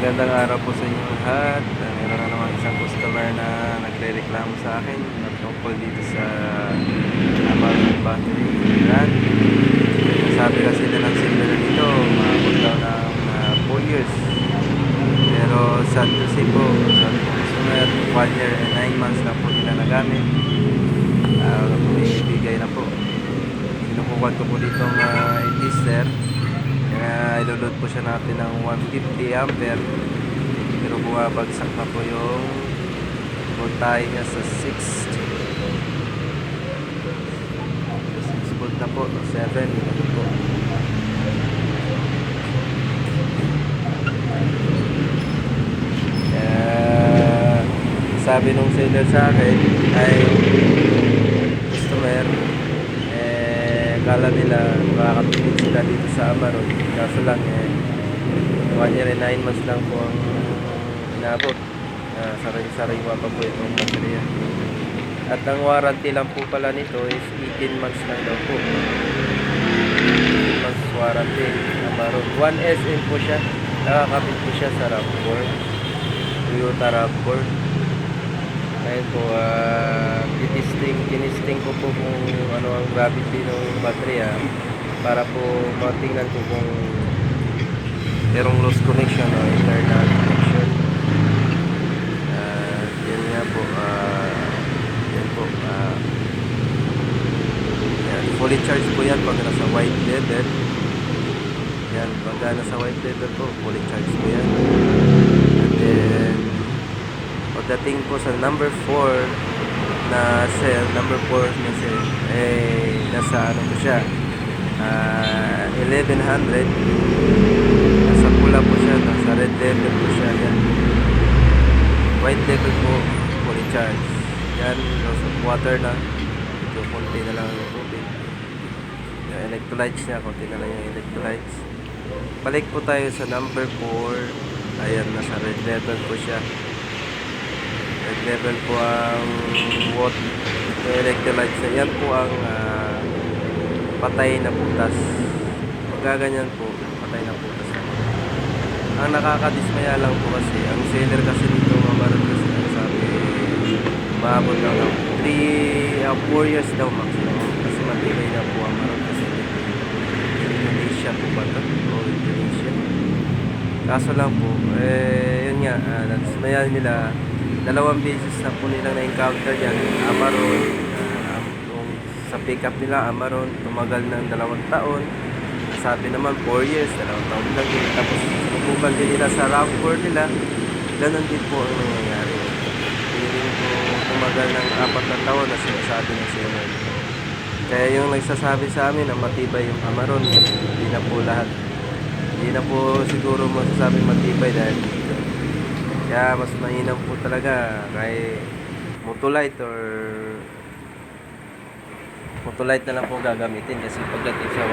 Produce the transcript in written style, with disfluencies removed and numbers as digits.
Magandang araw po sa inyo lahat. Meron na naman isang customer na nagre-reklamo sa akin tungkol dito sa Amarok battery brand. Sabi kasi nila ng silver nito, maabot daw ng 4 years. Pero sad to say po, sabi ng customer, 1 year and 9 months na po nila nagamit. Bumibigay na po. Sinukukan ko po ditong tester. Kaya ilulod po siya natin ng 150 ampere, pero bumabagsak na po yung voltahe niya sa 6 volt na po, 7 ito po. Sabi nung seller sa akin ay customer, kala nila makakapilid sila dito sa Amarok, kaso lang 1 year and 9 months lang po ang inabot. Sariwa pa po itong baterya, at ang warranty lang po pala nito is 18 months lang daw po. 18 months warranty Amarok. 1SM po siya, nakakapit po siya sa RAV4, Toyota RAV4. Ngayon po, tinisting ko po kung ano ang gravity ng baterya para po matingnan ko kung merong loose connection o internal connection. Yan nga po, yan po, yan, fully charged po yan pag nasa white level. Yan, pag nasa white level po, fully charged po yan. And then pagdating po sa number 4 na cell, number 4 na cell, nasa ano po siya, 1100, nasa pula po siya, nasa red level po siya. Yan, white level po, fully charge. Yan, loss of water na, ito konti na lang yung tubig. Yung electrolytes niya, konti na lang yung electrolytes. Balik po tayo sa number 4. Ayan, nasa red level po siya. Red level po ang water, electrolytes. Yan po ang patay na butas. Pagkaganyan po, patay na butas. Ang nakakadismaya lang po kasi, ang seller kasi nito Amarok kasi sabi, maabot lang ng 4 years daw maximum. Kasi matibay na po Amarok kasi Indonesia po ba ito? O Indonesia. Kaso lang po, yun nga, nadismaya nila. 2 beses na po nilang na-encounter yan, Amarok. Sa pick up nila, Amarok, tumagal ng 2 taon. Sabi naman 4 years, 2 taon lang din. Tapos subukan din nila sa RAV4 nila, ganun din po ang nangyayari. Hindi din po tumagal ng 4 na taon na sinasabi ng seller. Kaya yung nagsasabi sa amin na matibay yung Amarok, hindi na po lahat. Hindi na po siguro masasabi matibay dahil dito. Kaya mas mainam po talaga kay Motolite or Motolite na lang po gagamitin kasi pagdating sa